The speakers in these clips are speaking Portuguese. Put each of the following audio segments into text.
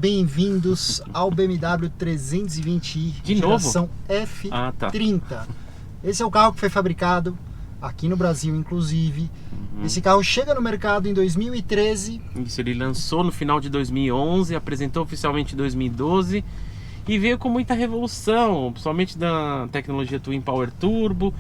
bem-vindos ao BMW 320i De geração novo? F30. Esse é o carro que foi fabricado aqui no Brasil, inclusive. Esse carro chega no mercado em 2013. Isso, ele lançou no final de 2011, apresentou oficialmente em 2012 e veio com muita revolução, principalmente da tecnologia Twin Power Turbo.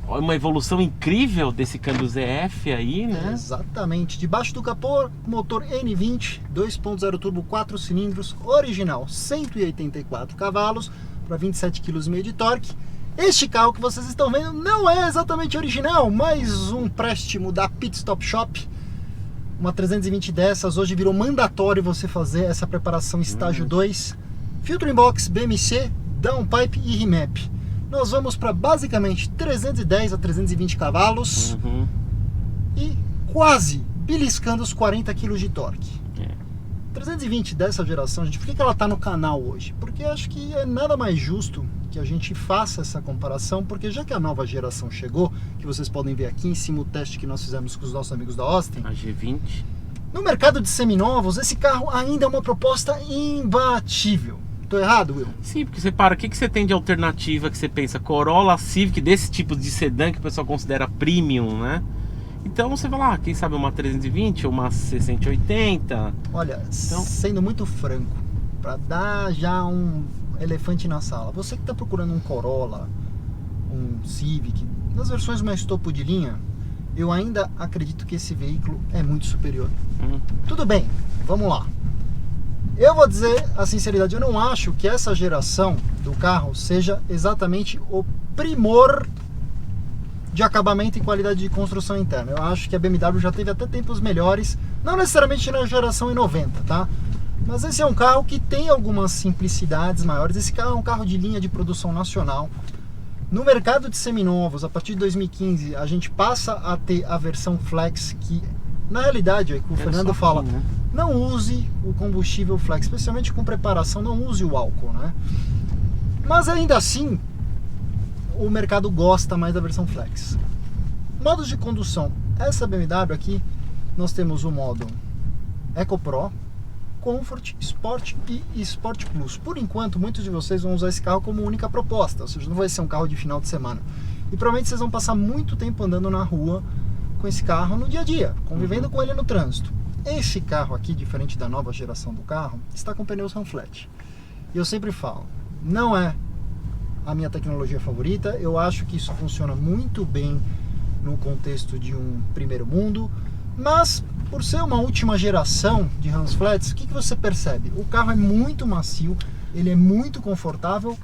Uma evolução incrível desse câmbio ZF aí, né? Exatamente. Debaixo do capô, motor N20, 2.0 turbo, 4 cilindros, original, 184 cavalos, para 27,5 kg de torque. Este carro que vocês estão vendo não é exatamente original, mas um empréstimo da Pit Stop Shop. Uma 320 dessas, hoje virou mandatório você fazer essa preparação estágio 2. Filtro inbox, BMC, downpipe e remap. Nós vamos para basicamente 310 a 320 cavalos e quase beliscando os 40 kg de torque. 320 dessa geração, gente, por que ela está no canal hoje? Porque acho que é nada mais justo que a gente faça essa comparação, porque já que a nova geração chegou, que vocês podem ver aqui em cima o teste que nós fizemos com os nossos amigos da Austin, a G20. No mercado de seminovos, esse carro ainda é uma proposta imbatível. Tô errado, Will? Sim, porque você para, o que você tem de alternativa que você pensa? Corolla, Civic, desse tipo de sedã que o pessoal considera premium, né? Então você vai lá, quem sabe uma 320 ou uma 680. Olha, então, sendo muito franco, para dar já um elefante na sala, você que está procurando um Corolla, um Civic, nas versões mais topo de linha, eu ainda acredito que esse veículo é muito superior. Tudo bem, vamos lá. Eu vou dizer a sinceridade, eu não acho que essa geração do carro seja exatamente o primor de acabamento e qualidade de construção interna. Eu acho que a BMW já teve até tempos melhores, não necessariamente na geração i90, tá? Mas esse é um carro que tem algumas simplicidades maiores. Esse carro é um carro de linha de produção nacional. No mercado de seminovos, a partir de 2015, a gente passa a ter a versão Flex, que na realidade, é que o Fernando fala, né? Não use o combustível Flex, especialmente com preparação, não use o álcool, né? Mas ainda assim, o mercado gosta mais da versão Flex. Modos de condução. Essa BMW aqui, nós temos o modo Eco Pro, Comfort, Sport e Sport Plus. Por enquanto, muitos de vocês vão usar esse carro como única proposta, ou seja, não vai ser um carro de final de semana. E provavelmente vocês vão passar muito tempo andando na rua com esse carro no dia a dia, convivendo com ele no trânsito. Esse carro aqui, diferente da nova geração do carro, está com pneus Runflat. E eu sempre falo, não é a minha tecnologia favorita, eu acho que isso funciona muito bem no contexto de um primeiro mundo, mas por ser uma última geração de Rams Flats, o que você percebe? O carro é muito macio, ele é muito confortável,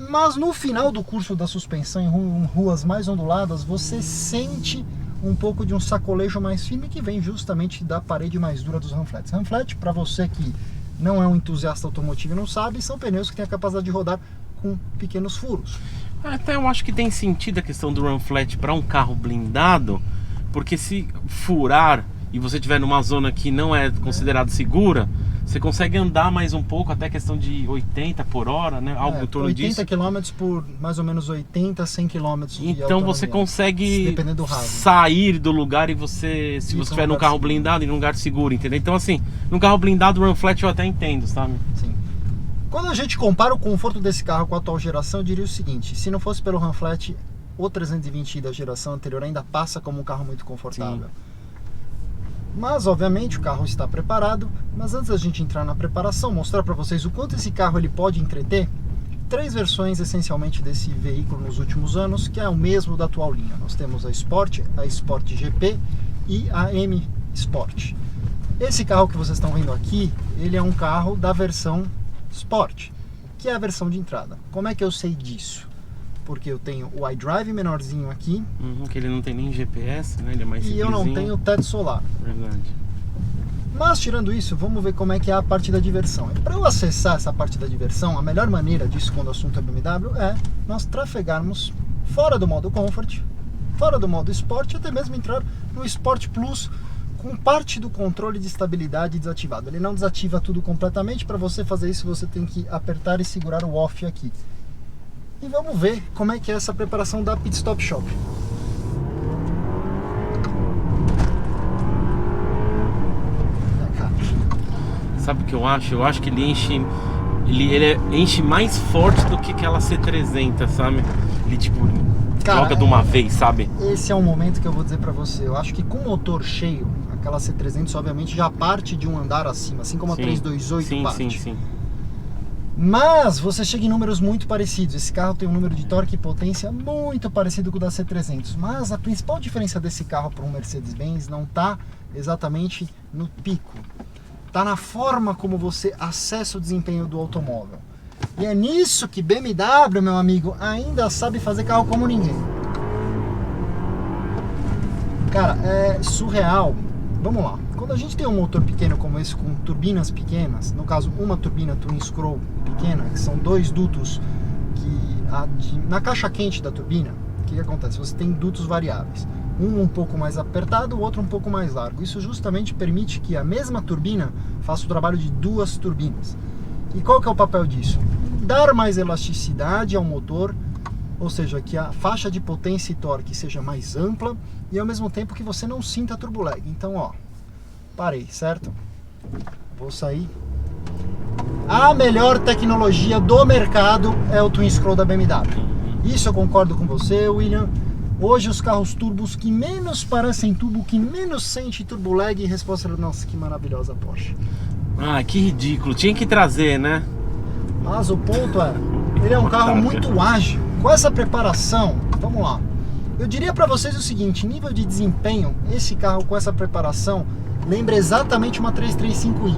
mas no final do curso da suspensão em ruas mais onduladas, você sente um pouco de um sacolejo mais firme que vem justamente da parede mais dura dos Runflats. Runflat, para você que não é um entusiasta automotivo e não sabe, são pneus que têm a capacidade de rodar com pequenos furos. Até eu acho que tem sentido a questão do Runflat para um carro blindado, porque se furar e você estiver numa zona que não é considerada segura, você consegue andar mais um pouco, até questão de 80 por hora, né? Algo em torno disso. 80 km por mais ou menos 80, 100 km de Então você consegue sair do lugar e você, se você estiver num carro blindado e num lugar seguro, entendeu? Então assim, num carro blindado, o Runflat eu até entendo, sabe? Sim. Quando a gente compara o conforto desse carro com a atual geração, eu diria o seguinte: se não fosse pelo Runflat, o 320i da geração anterior ainda passa como um carro muito confortável. Sim. Mas obviamente o carro está preparado. Mas antes da gente entrar na preparação, mostrar para vocês o quanto esse carro ele pode entreter. 3 versões essencialmente desse veículo nos últimos anos, que é o mesmo da atual linha. Nós temos a Sport GP e a M Sport. Esse carro que vocês estão vendo aqui, ele é um carro da versão Sport, que é a versão de entrada. Como é que eu sei disso? Porque eu tenho o iDrive menorzinho aqui. Que ele não tem nem GPS, né? Ele é mais simplesinho. E eu não tenho teto solar. Verdade. Mas tirando isso, vamos ver como é que é a parte da diversão. E para eu acessar essa parte da diversão, a melhor maneira disso quando o assunto é BMW é nós trafegarmos fora do modo Comfort, fora do modo Sport, até mesmo entrar no Sport Plus com parte do controle de estabilidade desativado. Ele não desativa tudo completamente. Para você fazer isso, você tem que apertar e segurar o off aqui. E vamos ver como é que é essa preparação da Pit Stop Shop. Sabe o que eu acho? Eu acho que ele enche. Ele enche mais forte do que aquela C300, sabe? Ele tipo Cara, joga de uma vez, sabe? Esse é um momento que eu vou dizer pra você. Eu acho que com motor cheio, aquela C300 obviamente já parte de um andar acima, assim como a 328 parte. Sim. Mas você chega em números muito parecidos. Esse carro tem um número de torque e potência muito parecido com o da C300. Mas a principal diferença desse carro para um Mercedes-Benz não está exatamente no pico. Está na forma como você acessa o desempenho do automóvel. E é nisso que BMW, meu amigo, ainda sabe fazer carro como ninguém. Cara, é surreal. Vamos lá. Quando a gente tem um motor pequeno como esse, com turbinas pequenas, no caso uma turbina Twin Scroll pequena, que são 2 dutos na caixa quente da turbina, o que acontece? Você tem dutos variáveis, um pouco mais apertado, o outro um pouco mais largo. Isso justamente permite que a mesma turbina faça o trabalho de 2 turbinas. E qual que é o papel disso? Dar mais elasticidade ao motor, ou seja, que a faixa de potência e torque seja mais ampla e ao mesmo tempo que você não sinta turbolag. Então, ó, parei, certo? Vou sair. A melhor tecnologia do mercado é o Twin Scroll da BMW. Isso eu concordo com você, William. Hoje os carros turbos que menos parecem turbo, que menos sente turbolag, e resposta era, nossa, que maravilhosa Porsche. Ah, que ridículo. Tinha que trazer, né? Mas o ponto é, ele é um carro muito ágil. Com essa preparação, vamos lá. Eu diria para vocês o seguinte, nível de desempenho, esse carro com essa preparação lembra exatamente uma 335i.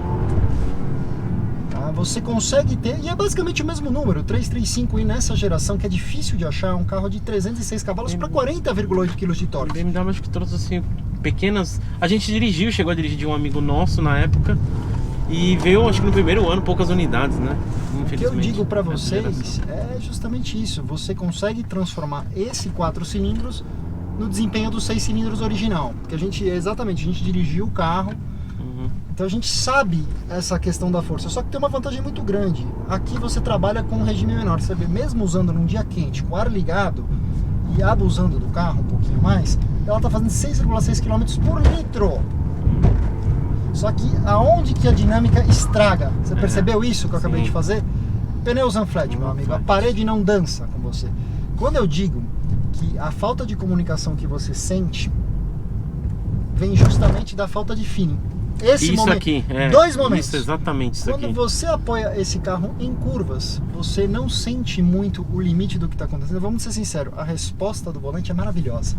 Tá? Você consegue ter, e é basicamente o mesmo número, 335i nessa geração, que é difícil de achar, um carro de 306 cavalos para 40,8 kg de torque. BMW acho que trouxe assim, pequenas... A gente chegou a dirigir de um amigo nosso na época, e veio, acho que no primeiro ano, poucas unidades, né? O que eu digo para vocês é justamente isso, você consegue transformar esse 4 cilindros no desempenho dos 6 cilindros original, porque a gente dirigiu o carro, então a gente sabe essa questão da força, só que tem uma vantagem muito grande. Aqui você trabalha com um regime menor, você vê, mesmo usando num dia quente, com o ar ligado e abusando do carro um pouquinho mais, ela está fazendo 6,6 km por litro. Só que aonde que a dinâmica estraga? Você percebeu isso que eu acabei de fazer? Pneu Zanflet, meu amigo, a parede não dança com você. Quando eu digo que a falta de comunicação que você sente vem justamente da falta de feeling. Esse isso momento, aqui, dois momentos. Isso, exatamente isso Quando aqui. você apoia esse carro em curvas, você não sente muito o limite do que está acontecendo. Vamos ser sinceros, a resposta do volante é maravilhosa.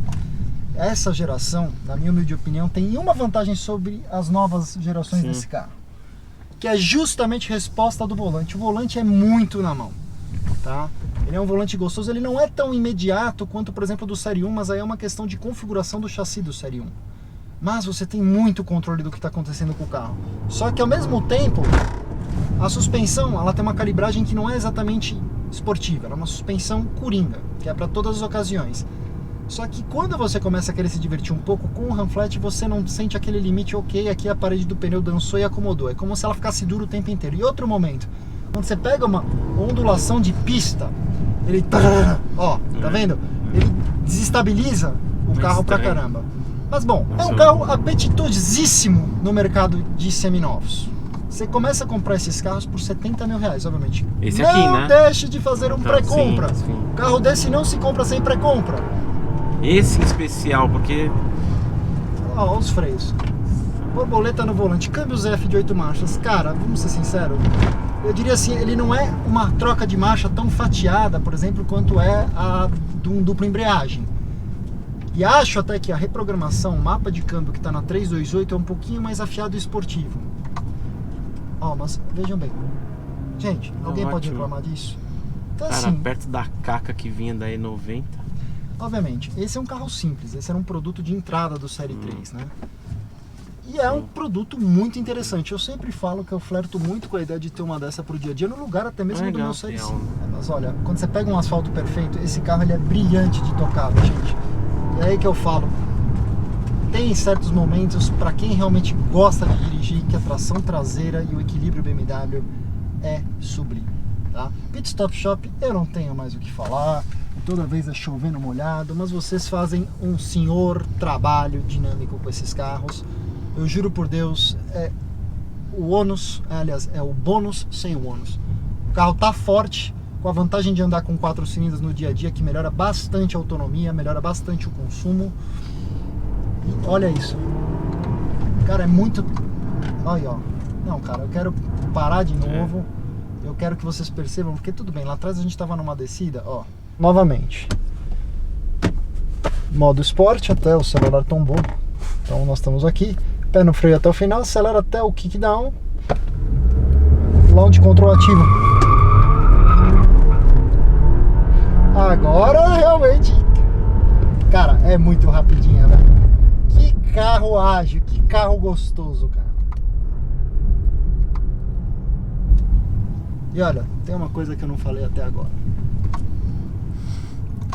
Essa geração, na minha humilde opinião, tem uma vantagem sobre as novas gerações desse carro, que é justamente a resposta do volante. O volante é muito na mão, tá? Ele é um volante gostoso, ele não é tão imediato quanto, por exemplo, do Série 1, mas aí é uma questão de configuração do chassi do Série 1. Mas você tem muito controle do que está acontecendo com o carro. Só que ao mesmo tempo, a suspensão, ela tem uma calibragem que não é exatamente esportiva, ela é uma suspensão coringa, que é para todas as ocasiões. Só que quando você começa a querer se divertir um pouco com o Ramflat, você não sente aquele limite, ok, aqui a parede do pneu dançou e acomodou. É como se ela ficasse dura o tempo inteiro. E outro momento, quando você pega uma ondulação de pista, ele... Ó, tá vendo? Ele desestabiliza o carro pra caramba. Mas bom, é um carro apetitosíssimo no mercado de seminovos. Você começa a comprar esses carros por 70 mil reais, obviamente. Esse não aqui, né? deixe de fazer um pré-compra. Sim. Um carro desse não se compra sem pré-compra. Esse em especial, porque... Ó, os freios. Borboleta no volante, câmbios F de 8 marchas. Cara, vamos ser sinceros, eu diria assim, ele não é uma troca de marcha tão fatiada, por exemplo, quanto é a de um duplo embreagem. E acho até que a reprogramação, o mapa de câmbio que está na 328 é um pouquinho mais afiado e esportivo. Ó, mas vejam bem. Gente, alguém pode reclamar disso? Então, cara, assim, perto da caca que vinha da E90. Obviamente, esse é um carro simples, esse era um produto de entrada do Série 3, né? E é um produto muito interessante. Eu sempre falo que eu flerto muito com a ideia de ter uma dessa pro dia a dia, no lugar até mesmo do meu Série 5. Mas olha, quando você pega um asfalto perfeito, esse carro ele é brilhante de tocar, gente. E é aí que eu falo, tem certos momentos, para quem realmente gosta de dirigir, que a tração traseira e o equilíbrio BMW é sublime, tá? Pit Stop Shop, eu não tenho mais o que falar. Toda vez é chovendo molhado, mas vocês fazem um senhor trabalho dinâmico com esses carros. Eu juro por Deus, o ônus, aliás, é o bônus sem o ônus. O carro tá forte, com a vantagem de andar com 4 cilindros no dia a dia, que melhora bastante a autonomia, melhora bastante o consumo. E olha isso. Cara, é muito... Olha, ó. Não, cara, eu quero parar de novo. Eu quero que vocês percebam, porque tudo bem, lá atrás a gente tava numa descida, ó. Novamente. Modo esporte, até o celular tombou. Então nós estamos aqui. Pé no freio até o final, acelera até o kickdown. Launch control ativo. Agora realmente, cara, é muito rapidinha, velho. Que carro ágil, que carro gostoso, cara. E olha, tem uma coisa que eu não falei até agora.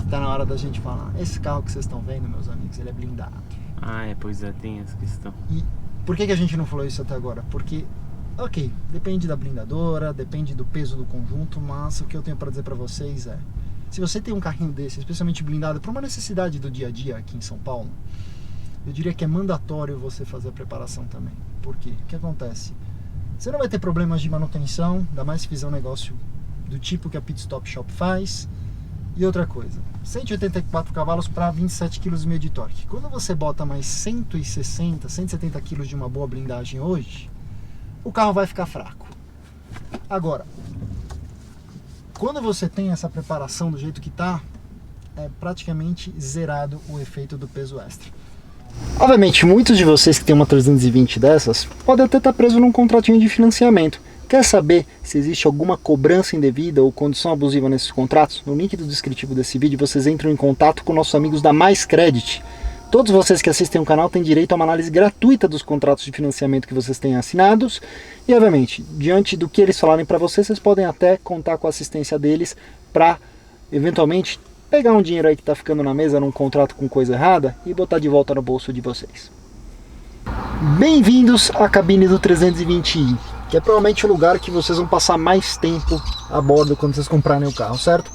Tá na hora da gente falar. Esse carro que vocês estão vendo, meus amigos, ele é blindado. Ah, pois é, tem essa questão. E por que a gente não falou isso até agora? Porque, ok, depende da blindadora, depende do peso do conjunto, mas o que eu tenho para dizer para vocês é, se você tem um carrinho desse, especialmente blindado, por uma necessidade do dia a dia aqui em São Paulo, eu diria que é mandatório você fazer a preparação também. Por quê? O que acontece? Você não vai ter problemas de manutenção, ainda mais se fizer um negócio do tipo que a Pit Stop Shop faz. E outra coisa, 184 cavalos para 27,5 kg de torque. Quando você bota mais 160, 170 kg de uma boa blindagem hoje, o carro vai ficar fraco. Agora, quando você tem essa preparação do jeito que tá, é praticamente zerado o efeito do peso extra. Obviamente, muitos de vocês que têm uma 320 dessas podem até estar preso num contratinho de financiamento. Quer saber se existe alguma cobrança indevida ou condição abusiva nesses contratos? No link do descritivo desse vídeo vocês entram em contato com nossos amigos da Mais Credit. Todos vocês que assistem o canal têm direito a uma análise gratuita dos contratos de financiamento que vocês têm assinados. E obviamente, diante do que eles falarem para vocês, vocês podem até contar com a assistência deles para eventualmente pegar um dinheiro aí que está ficando na mesa num contrato com coisa errada e botar de volta no bolso de vocês. Bem-vindos à cabine do 320i, que é provavelmente o lugar que vocês vão passar mais tempo a bordo quando vocês comprarem o carro, certo?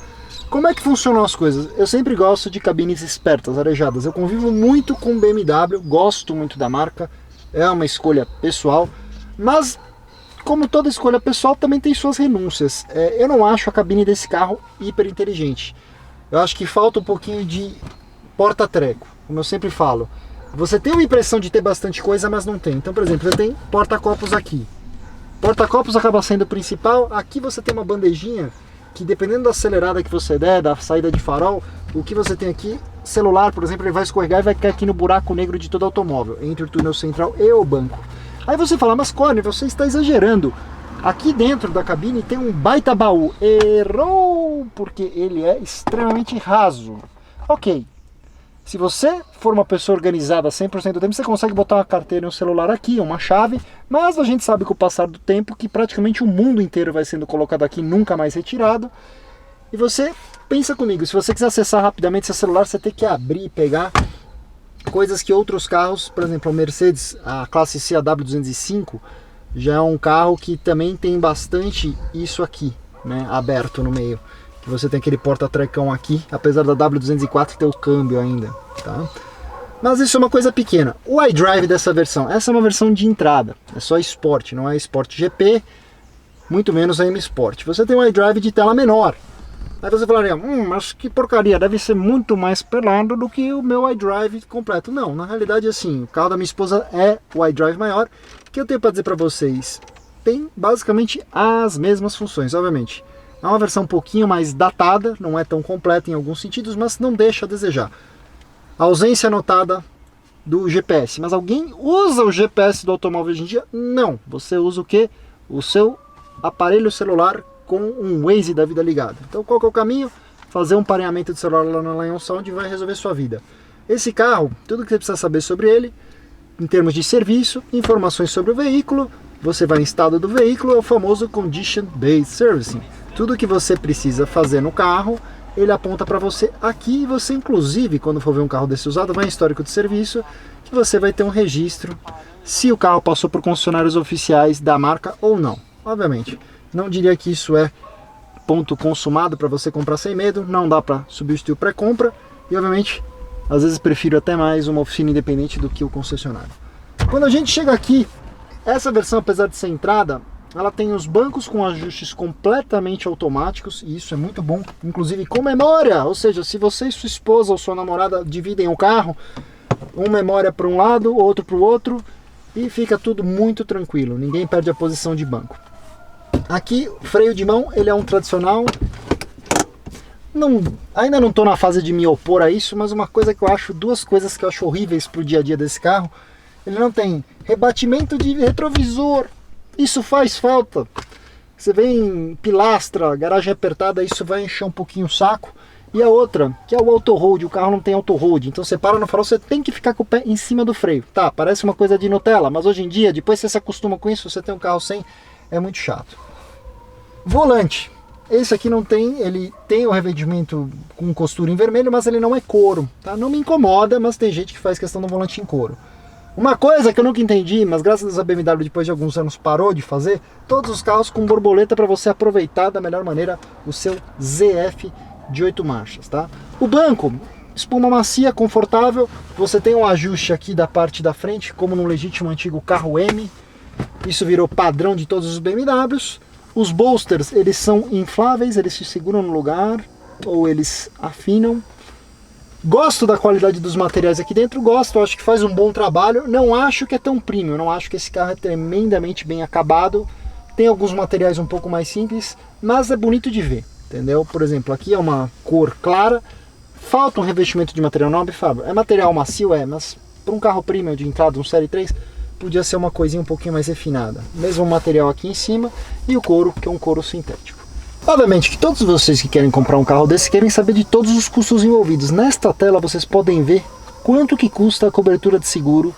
Como é que funcionam as coisas? Eu sempre gosto de cabines espertas, arejadas. Eu convivo muito com BMW, gosto muito da marca, é uma escolha pessoal, mas como toda escolha pessoal também tem suas renúncias. Eu não acho a cabine desse carro hiper inteligente. Eu acho que falta um pouquinho de porta-treco, como eu sempre falo. Você tem uma impressão de ter bastante coisa, mas não tem. Então, por exemplo, você tem porta-copos aqui. Porta-copos acaba sendo o principal. Aqui você tem uma bandejinha que, dependendo da acelerada que você der, da saída de farol, o que você tem aqui, celular, por exemplo, ele vai escorregar e vai cair aqui no buraco negro de todo automóvel, entre o túnel central e o banco. Aí você fala, mas Corne, você está exagerando. Aqui dentro da cabine tem um baita baú. Errou! Porque ele é extremamente raso. Ok. Se você for uma pessoa organizada 100% do tempo, você consegue botar uma carteira e um celular aqui, uma chave, mas a gente sabe com o passar do tempo que praticamente o mundo inteiro vai sendo colocado aqui, nunca mais retirado. E você, pensa comigo, se você quiser acessar rapidamente seu celular, você tem que abrir e pegar coisas que outros carros, por exemplo, a Mercedes, a classe C, a W205, já é um carro que também tem bastante isso aqui, né, aberto no meio. Que você tem aquele porta-trecão aqui, apesar da W204 ter o câmbio ainda, tá? Mas isso é uma coisa pequena. O iDrive dessa versão, essa é uma versão de entrada, é só Sport, não é Sport GP, muito menos a M Sport. Você tem um iDrive de tela menor. Aí você falaria, mas que porcaria, deve ser muito mais pelado do que o meu iDrive completo. Não, na realidade assim, o carro da minha esposa é o iDrive maior. O que eu tenho para dizer para vocês? Tem basicamente as mesmas funções, obviamente. É uma versão um pouquinho mais datada, não é tão completa em alguns sentidos, mas não deixa a desejar. A ausência notada do GPS. Mas alguém usa o GPS do automóvel hoje em dia? Não. Você usa o quê? O seu aparelho celular com um Waze da vida ligado. Então qual que é o caminho? Fazer um pareamento de celular lá na Lion Sound vai resolver sua vida. Esse carro, tudo que você precisa saber sobre ele, em termos de serviço, informações sobre o veículo, você vai em estado do veículo, é o famoso Condition Based Servicing. Tudo que você precisa fazer no carro, ele aponta para você aqui, e você inclusive, quando for ver um carro desse usado, vai em histórico de serviço, que você vai ter um registro se o carro passou por concessionários oficiais da marca ou não. Obviamente, não diria que isso é ponto consumado para você comprar sem medo, não dá para substituir o pré-compra, e obviamente, às vezes prefiro até mais uma oficina independente do que o concessionário. Quando a gente chega aqui Essa versão, apesar de ser entrada, ela tem os bancos com ajustes completamente automáticos, e isso é muito bom, inclusive com memória, ou seja, se você e sua esposa ou sua namorada dividem o carro, um memória para um lado, outro para o outro, e fica tudo muito tranquilo, ninguém perde a posição de banco. Aqui, o freio de mão, ele é um tradicional. Ainda não estou na fase de me opor a isso, mas duas coisas que eu acho horríveis para o dia a dia desse carro, ele não tem rebatimento de retrovisor. Isso faz falta. Você vem pilastra, garagem apertada, isso vai encher um pouquinho o saco. E a outra, que é o auto-hold, o carro não tem auto-hold, então você para no farol, você tem que ficar com o pé em cima do freio. Tá, parece uma coisa de Nutella, mas hoje em dia, depois você se acostuma com isso, você tem um carro sem, é muito chato. Volante. Esse aqui não tem, ele tem o revestimento com costura em vermelho, mas ele não é couro, tá? Não me incomoda, mas tem gente que faz questão do volante em couro. Uma coisa que eu nunca entendi, mas graças a Deus a BMW depois de alguns anos parou de fazer, todos os carros com borboleta para você aproveitar da melhor maneira o seu ZF de 8 marchas, tá? O banco, espuma macia, confortável, você tem um ajuste aqui da parte da frente, como no legítimo antigo carro M, isso virou padrão de todos os BMWs. Os bolsters, eles são infláveis, eles se seguram no lugar, ou eles afinam. Gosto da qualidade dos materiais aqui dentro, gosto, acho que faz um bom trabalho. Não acho que é tão premium, não acho que esse carro é tremendamente bem acabado. Tem alguns materiais um pouco mais simples, mas é bonito de ver, entendeu? Por exemplo, aqui é uma cor clara, falta um revestimento de material nobre, Fábio. É material macio, mas para um carro premium de entrada, um Série 3, podia ser uma coisinha um pouquinho mais refinada. Mesmo material aqui em cima e o couro, que é um couro sintético. Obviamente que todos vocês que querem comprar um carro desse querem saber de todos os custos envolvidos. Nesta tela vocês podem ver quanto que custa a cobertura de seguro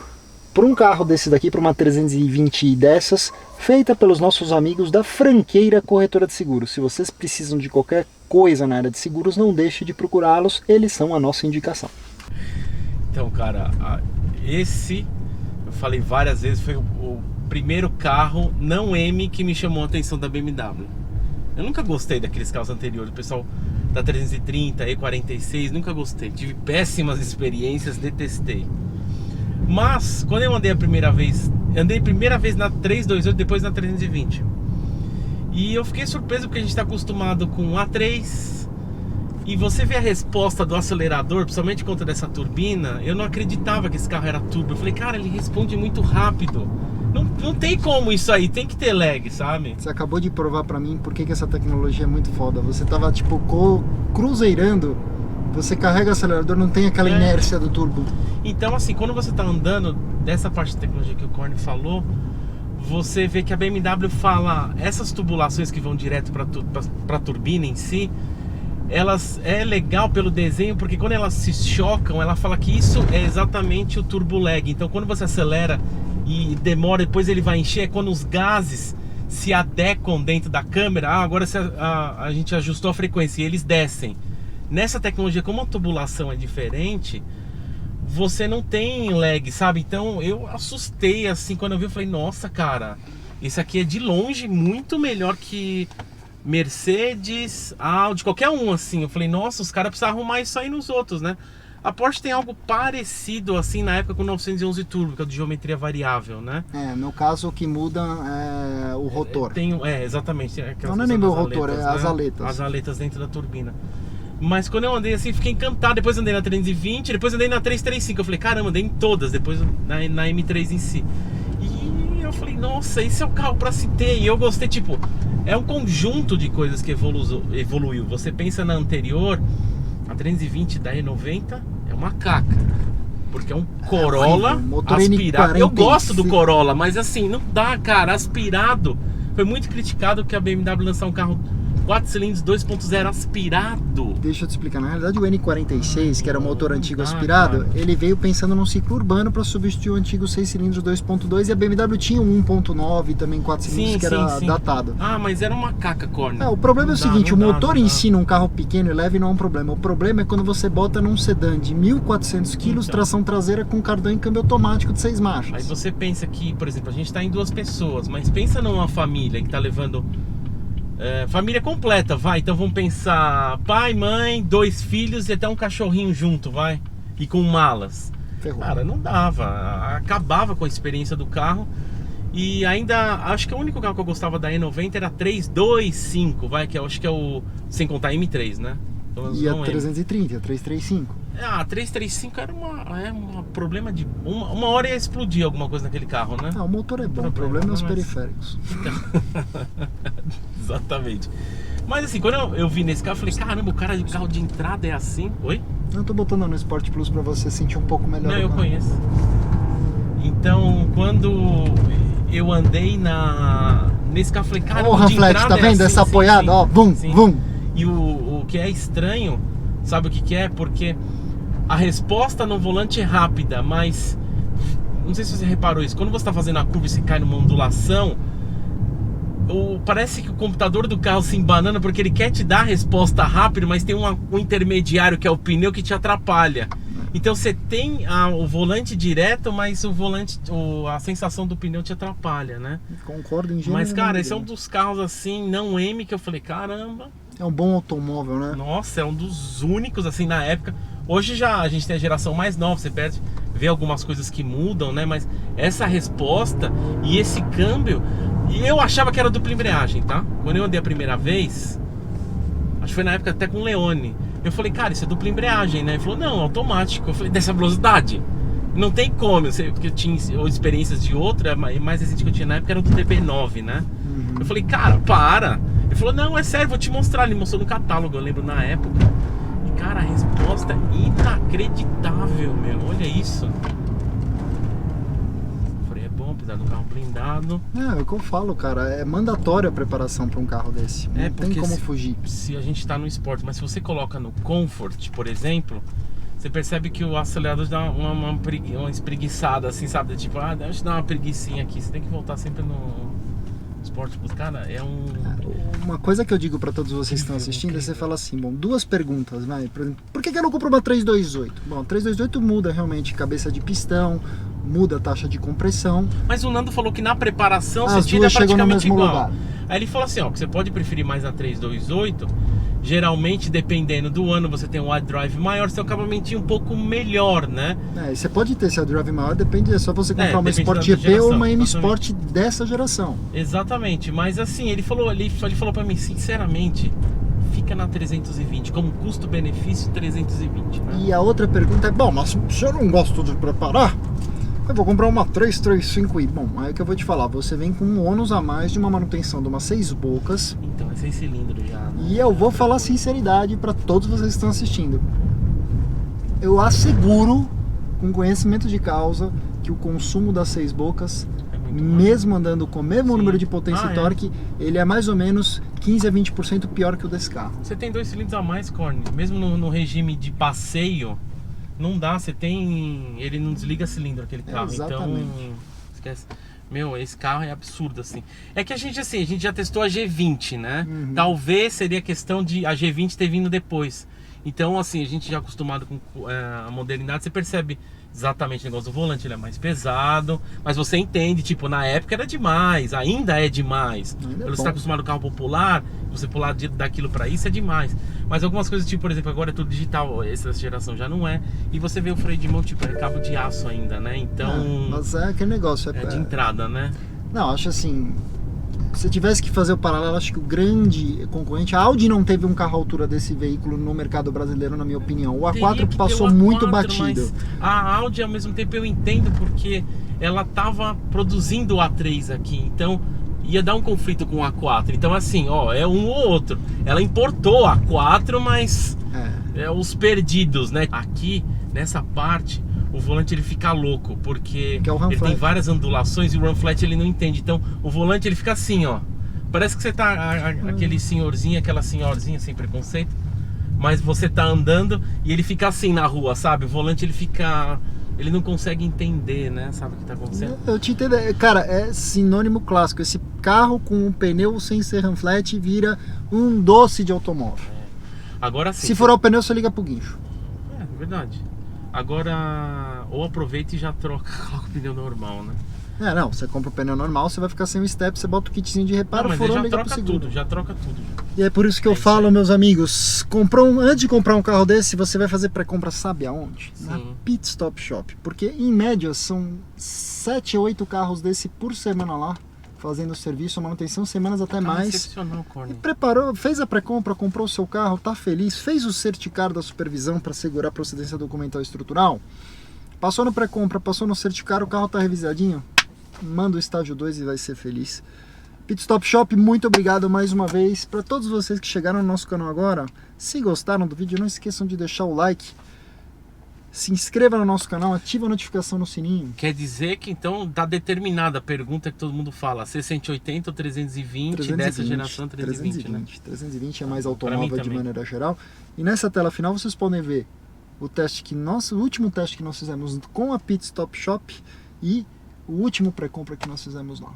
para um carro desse daqui, para uma 320i dessas, feita pelos nossos amigos da Franqueira Corretora de Seguros. Se vocês precisam de qualquer coisa na área de seguros, não deixe de procurá-los, eles são a nossa indicação. Então, cara, esse, eu falei várias vezes, foi o primeiro carro não M que me chamou a atenção da BMW. Eu nunca gostei daqueles carros anteriores, o pessoal da 330, E46, nunca gostei. Tive péssimas experiências, detestei. Mas, quando eu andei a primeira vez na 328, depois na 320. E eu fiquei surpreso porque a gente está acostumado com A3. E você vê a resposta do acelerador, principalmente contra dessa turbina. Eu não acreditava que esse carro era turbo. Eu falei, cara, ele responde muito rápido. Não tem como isso aí, tem que ter lag, sabe? Você acabou de provar pra mim por que essa tecnologia é muito foda. Você tava tipo cruzeirando, você carrega o acelerador, não tem aquela inércia do turbo. Então assim, quando você tá andando dessa parte de tecnologia que o Corne falou, você vê que a BMW fala, essas tubulações que vão direto pra turbina em si, elas é legal pelo desenho, porque quando elas se chocam, ela fala que isso é exatamente o turbo lag. Então quando você acelera e demora, depois ele vai encher, é quando os gases se adequam dentro da câmera. Agora a gente ajustou a frequência e eles descem. Nessa tecnologia, como a tubulação é diferente, você não tem lag, sabe? Então eu assustei assim quando eu vi, eu falei, nossa, cara, esse aqui é de longe muito melhor que Mercedes, Audi, qualquer um assim. Eu falei, nossa, os caras precisam arrumar isso aí nos outros, né? A Porsche tem algo parecido assim na época com o 911 Turbo, que é de geometria variável, né? No caso o que muda é o rotor. Exatamente. Não é nem o rotor, é as aletas. As aletas dentro da turbina. Mas quando eu andei assim, fiquei encantado. Depois andei na 320, depois andei na 335. Eu falei, caramba, andei em todas, depois na M3 em si. E eu falei, nossa, esse é o carro pra se ter. E eu gostei, tipo, é um conjunto de coisas que evoluiu. Você pensa na anterior, a 320 da E90 é uma caca, porque é um Corolla aspirado. Eu gosto do Corolla, mas assim, não dá, cara, aspirado. Foi muito criticado que a BMW lançar um carro 4 cilindros 2.0 aspirado. Deixa eu te explicar, na realidade o N46, que era o motor antigo aspirado, cara, ele veio pensando num ciclo urbano para substituir o antigo 6 cilindros 2.2, e a BMW tinha um 1.9 também 4 cilindros que era datado. Ah, mas era uma caca, Corne. O problema é o seguinte, o motor em si num carro pequeno e leve não é um problema. O problema é quando você bota num sedã de 1.400 kg, tração traseira com cardan e câmbio automático de 6 marchas. Aí você pensa que, por exemplo, a gente está em 2 pessoas, mas pensa numa família que está levando... família completa, vai. Então vamos pensar pai, mãe, 2 filhos e até um cachorrinho junto, vai. E com malas. Ferrou. Cara, não dava. Acabava com a experiência do carro. E ainda, acho que o único carro que eu gostava da E90 era 325, vai, que eu acho que é o, sem contar M3, né? E a 330, a 335. A 335 era um problema de... Uma hora ia explodir alguma coisa naquele carro, né? O motor é bom, o problema é os periféricos. Exatamente. Mas assim, quando eu vi nesse carro, eu falei, caramba, o cara de carro de entrada é assim? Oi? Eu tô botando no Sport Plus pra você sentir um pouco melhor. Não, eu conheço. Então, quando eu andei nesse carro, eu falei, cara, o Ramflet, tá vendo? Essa apoiada, ó, vum, vum. E o que é estranho, sabe o que é? Porque a resposta no volante é rápida, mas não sei se você reparou isso, quando você tá fazendo a curva e você cai numa ondulação, parece que o computador do carro se embanana porque ele quer te dar a resposta rápido, mas tem um intermediário que é o pneu que te atrapalha. Então você tem o volante direto, mas a sensação do pneu te atrapalha, né? Concordo em gênero. Mas cara, esse é um dos carros assim, não M, que eu falei, caramba. É um bom automóvel, né? Nossa, é um dos únicos assim na época. Hoje já a gente tem a geração mais nova, você vê algumas coisas que mudam, né? Mas essa resposta e esse câmbio, e eu achava que era dupla embreagem, tá? Quando eu andei a primeira vez, acho que foi na época até com o Leone, eu falei, cara, isso é dupla embreagem, né? Ele falou, não, automático. Eu falei, dessa velocidade? Não tem como, porque eu tinha experiências de outra, mais recente que eu tinha na época era do DB9, né? Eu falei, cara, para! Ele falou, não, é sério, vou te mostrar. Ele mostrou no catálogo, eu lembro na época. E cara, a resposta é inacreditável, meu. Olha isso. Eu falei, é bom, apesar do carro blindado. É o que eu falo, cara. É mandatória a preparação para um carro desse. Não tem como fugir. Se a gente tá no esporte, mas se você coloca no Comfort, por exemplo, você percebe que o acelerador dá uma espreguiçada, assim, sabe? Tipo, deixa eu dar uma preguicinha aqui. Você tem que voltar sempre no Sport Plus. Cara, é uma coisa que eu digo para todos vocês que estão assistindo é você fala assim, bom, duas perguntas, vai. Por exemplo, por que eu não compro uma 328? Bom, 328 muda realmente cabeça de pistão, muda a taxa de compressão. Mas o Nando falou que na preparação as você tira praticamente igual. Lugar. Aí ele falou assim, ó, que você pode preferir mais a 328. Geralmente, dependendo do ano, você tem um iDrive maior, seu acabamentinho um pouco melhor, né? Você pode ter esse iDrive maior, depende, é só você comprar uma Sport GP ou uma M Sport dessa geração. Exatamente, mas assim, ele falou pra mim, sinceramente, fica na 320, como custo-benefício 320, né? E a outra pergunta é, bom, mas se eu não gosto de preparar, eu vou comprar uma 335i. Bom, aí que eu vou te falar, você vem com um ônus a mais de uma manutenção de umas 6 bocas. Então, é 6 cilindros já, né? E eu vou falar sinceridade para todos vocês que estão assistindo. Eu asseguro, com conhecimento de causa, que o consumo das 6 bocas, mesmo andando com o mesmo número de potência e torque, ele é mais ou menos 15 a 20% pior que o desse carro. Você tem 2 cilindros a mais, Corne. Mesmo no regime de passeio, não dá, ele não desliga cilindro aquele carro, exatamente. Então esquece. Meu, esse carro é absurdo, assim. É que a gente já testou a G20, né? Talvez seria questão de a G20 ter vindo depois. Então, assim, a gente já acostumado com a modernidade, você percebe exatamente o negócio do volante, ele é mais pesado, mas você entende, tipo, na época era demais, ainda é demais. Você está acostumado com carro popular, você pular daquilo para isso é demais. Mas algumas coisas, tipo, por exemplo, agora é tudo digital, essa geração já não é. E você vê o freio de mão, tipo, é cabo de aço ainda, né? Então... mas é aquele negócio. É de entrada, né? Não, acho assim... Se eu tivesse que fazer o paralelo, acho que o grande concorrente... A Audi não teve um carro à altura desse veículo no mercado brasileiro, na minha opinião. O A4 passou muito batido. A Audi, ao mesmo tempo, eu entendo porque ela estava produzindo o A3 aqui. Então, ia dar um conflito com o A4. Então, assim, ó, é um ou outro. Ela importou a A4, mas... os perdidos, né? Aqui, nessa parte... O volante ele fica louco, porque ele tem várias ondulações e o run flat ele não entende. Então o volante ele fica assim, ó. Parece que você tá aquele senhorzinho, aquela senhorzinha sem preconceito, mas você tá andando e ele fica assim na rua, sabe? O volante ele não consegue entender, né? Sabe o que tá acontecendo? Eu te entendo, cara, é sinônimo clássico. Esse carro com um pneu sem ser run flat vira um doce de automóvel. Agora sim. Se for ao pneu, você liga pro guincho. É verdade. Agora, ou aproveita e já coloca o pneu normal, né? Não, você compra o pneu normal, você vai ficar sem o step, você bota o kitzinho de reparo, Mas furou, já liga pro troca seguro. tudo, já troca tudo. E é por isso que eu isso falo, aí. meus amigos, antes de comprar um carro desse, você vai fazer pré-compra, sabe aonde? Na Sim. Pit Stop Shop. Porque, em média, são 7 ou 8 carros desse por semana lá, fazendo serviço, manutenção, semanas até mais. Excepcional, E Corne. preparou, fez a pré-compra, comprou o seu carro, tá feliz, fez o certificado da supervisão para segurar a procedência documental e estrutural, passou no pré-compra, passou no certificado, o carro tá revisadinho, manda o estágio 2 e vai ser feliz. Pit Stop Shop, muito obrigado mais uma vez. Para todos vocês que chegaram no nosso canal agora, se gostaram do vídeo, não esqueçam de deixar o like, se inscreva no nosso canal, ativa a notificação no sininho. Quer dizer que então tá determinada a pergunta que todo mundo fala, C180 ou 320, dessa geração 320, né? 320 é mais Pra automóvel mim de também. maneira geral. E nessa tela final vocês podem ver o último teste que nós fizemos com a Pit Stop Shop e o último pré-compra que nós fizemos lá.